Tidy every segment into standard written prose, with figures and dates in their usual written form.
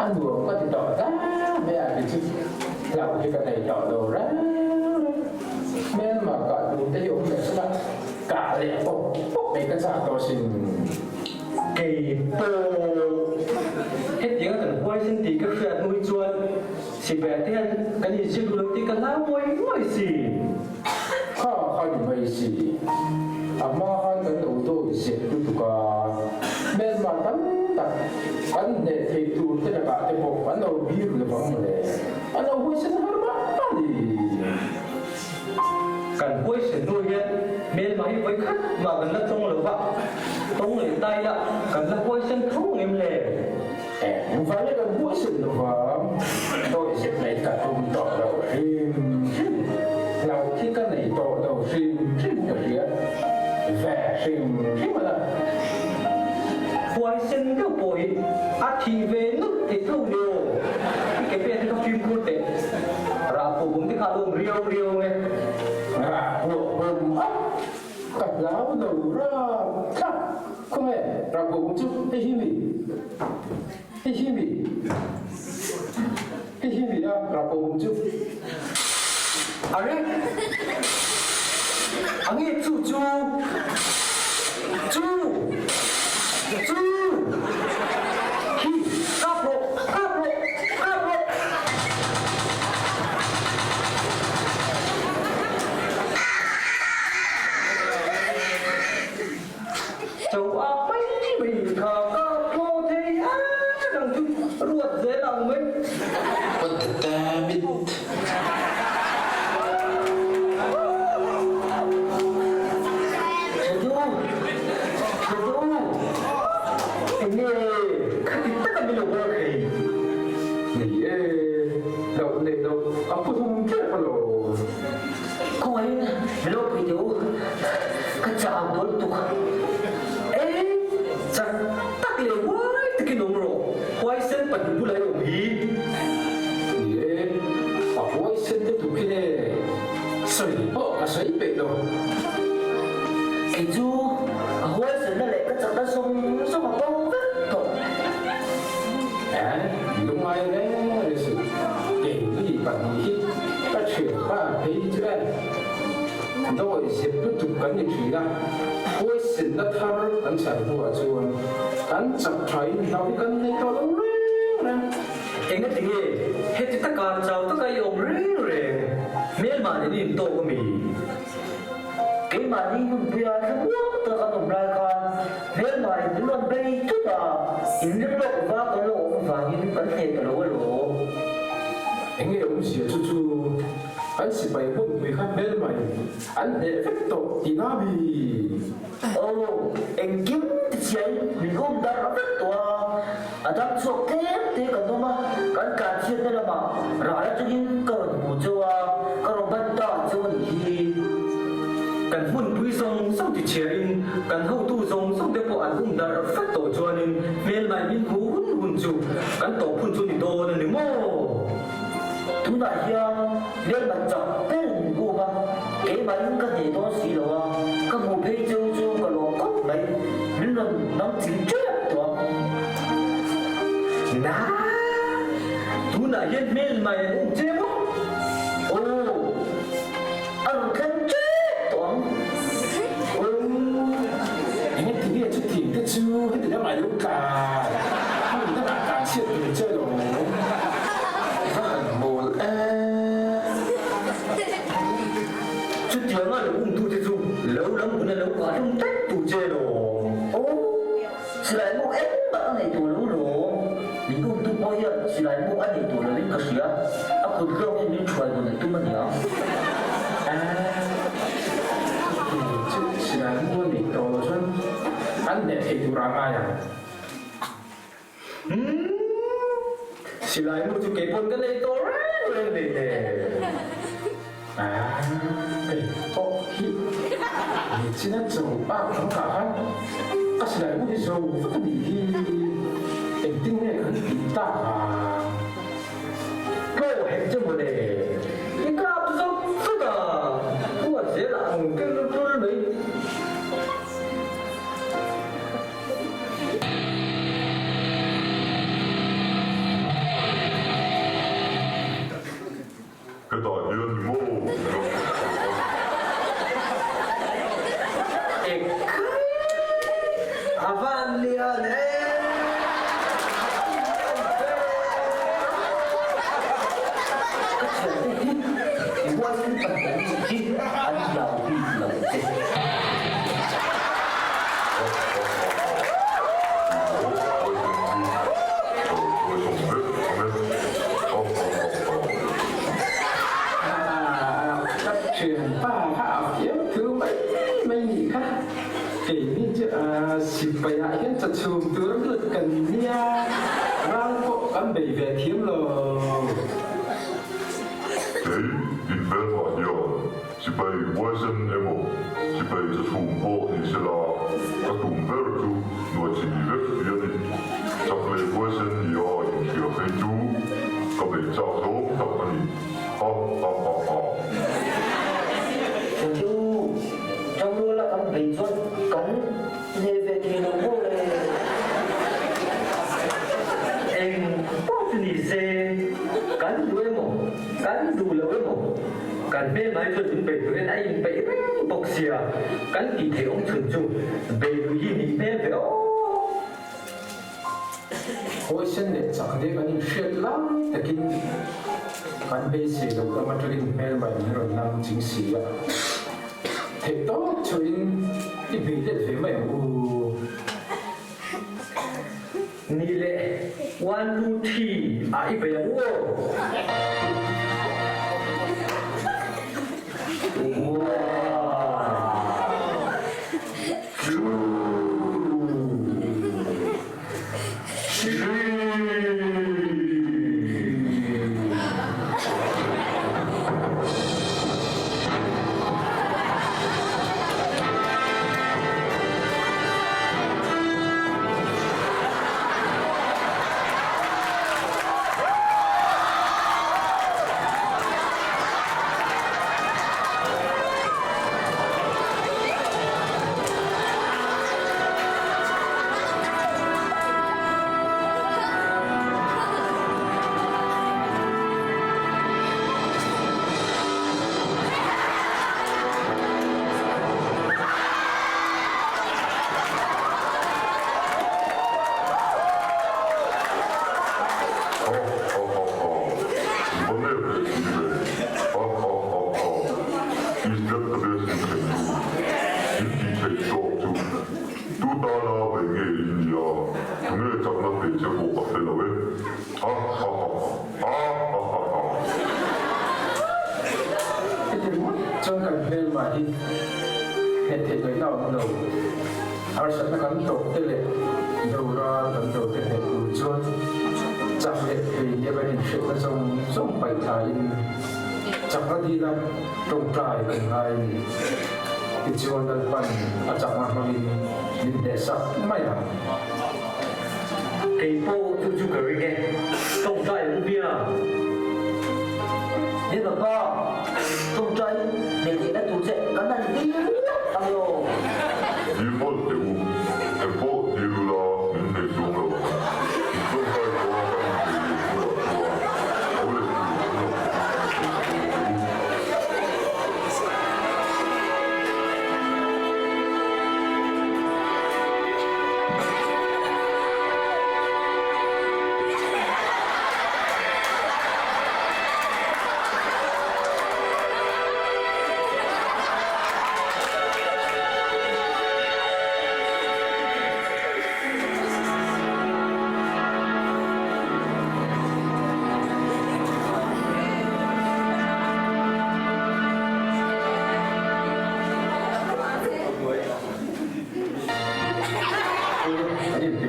ăn uống có thì tỏ ra mẹ cái chứ làm cái này tỏ đồ ra mẹ mà cả đủ tới hôm nay sẽ là cả lẽ bốc mấy cái sao đó xin kỳ bồ hết tiếng thần quay xin tí cái phẹt nuôi chuột chỉ vẻ thiên cái gì chưa được tí cái lá quay quay gì khó thì mấy gì mà hắn cái đầu tôi sẽ tụt cả mẹ mà hắn để thấy tụt thế là cả cái bộ hắn đâu biết được vắng rồi hắn đâu quay xin hắn mà đi cần quay xin nuôi hết bên máy với khách mà cần là trong lửa vọng tông người tay ạ cần là quay xin không em lề không phải là cần quay xin đâu vâng tôi sẽ lấy cả công tỏ đầu phim nào khi cái này tỏ đầu phim cái gì về phim mà là quay xin cái buổi thì về nước thì thâu điều cái bên cái phim quốc tế ra phụ cũng cái khả lượng riêu nghe cặp lão đầu ra khắc không hề ra bộ cũng chút cái gì đó ra bộ cũng chút anh ấy chú khi cáp lộ châu Á mấy bị khờ có vô thế á đằng chú ruột dễ lòng mình what the damn it aku tu mungkin kalau kau ini belum video kacau betul tu cak tak lewat tekin nomor kau sen pada bulan ini aku sen tu kini seri bedo itu kau sen nak lek kacau dah som apa tu lúc mai đấy để cái gì bạn hít ta chuyển qua thấy chứ tôi sẽ tiếp tục cái gì chuyện đó tôi xin đã thar anh sẽ mua chuan anh chặt trái nào đi cái này to lắm nè anh nói gì hết tất cả cháu tất cả yêu rồi miễn mà đi to của mình cái mà đi bây giờ không biết tất cả đồng ra con miễn mà đi luôn đây chút à in những lộ và cái lộ và những vấn đề cái lộ anh nghe ông siger chú anh sẽ bày một người khác bên mày anh để phép tổ thì nó bị anh kiếm tiền mình không đã rất to đang số kém thì còn đâu mà cần cả chuyện đó là mà rồi cho những cơn mù cho cơn bận to cho thì cần huân quý sông sông thì tiền cần hậu tu sông sông để bộ anh cũng đã phát tổ cho nên bên mày bên huân chủ cần tổ huân chủ thì đồ nên mô chúng ta here nên mà chọn cái ngu mà cái bánh cái gì đó xí đó cái mù phê châu cái lỗ cốc đấy nên là nó chính chết đó nà chúng ta hiện bên mày cũng chết ăn thân chết đó anh ấy thì biết chút tiền cái chú hết từ đó mày lúc cả không người ta bảo cả chuyện mình chơi rồi chút tiếng là cũng tu thế dung lâu lắm cũng là lâu quá trong tách tu chơi đồ chỉ lại một em mà anh này tu lâu rồi mình cũng tu bao giờ chỉ lại một anh này tu là đến cái gì á aku không em đến chuột rồi tu mà nhỉ chứ chỉ là mua để đồ thôi anh để thì tu ra ai à chỉ lại một chút cái con cái này to rồi này cái hi你今天走吧很卡是来我的时候这个你一定那个很大啊各位这么的你干不着这个我觉得跟个不是没ค่ะเก่งนี่จะสิบไปเห็นจะชูตัวเลือดกันเนี่ยร่างก็อันเบยเวทีมเลย Hey, in Belfast, ja. Sie bei Weisen Emo. Sie bei der Schumbo in Sela. Das tun wir zu. Nur sie nicht wir nicht. Sag mir Weisen, ja, in Kirche du. Komm ich sag so, sag man nicht. Ha, ha, ha, ha. chú trong mưa là cắn bị cho cắn về về thì nó vô này em bóc thì xe cắn đuôi mỏ cắn đùi là cái mỏ cắn bên máy cho chúng bể với anh bể bọc xìa cắn thì thấy ông thường trụ bể với gì thì bé phải ô โอ้ยฉันเนี่ยจากเด็กอันนี้เชื่อแล้วแต่กินการเบสิกเรามาจะกินแม่ใหม่เรานั่งจริงสิอ่ะเห็นต้องช่วยที่บีเด็ดเห็นไหมโอ้ นี่แหละวันรู้ที่ไอ้เบลโว้ว้trong cảnh bên mà đi hiện thị người nào cũng đầu ở sân nó cắn tổ tê lệ đầu ra cắn tổ tê lệ của chuột chẳng lệ thì như vậy sự nó trong bảy thái chẳng có đi lắm trong trại cùng hai cái chuột đơn phần ở chẳng mà mình để sắc may à cái bộ chú chú cái cái trong trại cũng bia nhưng mà ba trong trại để thì đã tụt dậy cắn đàn đi alo Ilfol tegu, empo dilula minne sunga. Sunga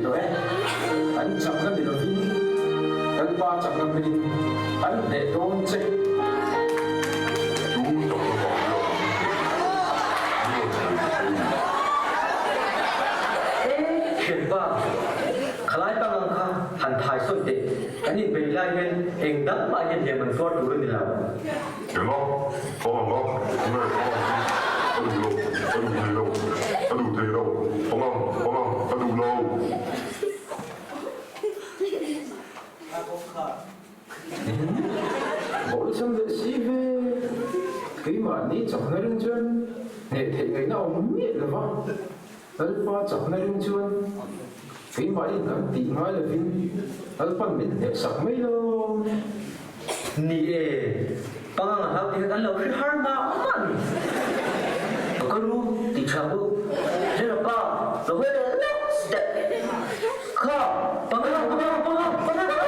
tua anh chẳng là để đầu tiên anh ba chẳng là mình anh để đôn chơi chuyện ba khai tăng ang ka han thai soi te ani be lai men eng dam ba yen ye man so tu ni la Kenapa? Pengang, aduh telo, pengang, aduh lau. mỗi trong vệ sĩ về cái mà ní chẳng là đương chân để thể người nào muốn biết là vâng ở qua chẳng là đương chân cái mà đi làm tí nói là phim ở phần mình để sẵn mấy đâu ni e pang ha ti kan lo khi har na man ko ru ti chabu je la pa lo he de kha pang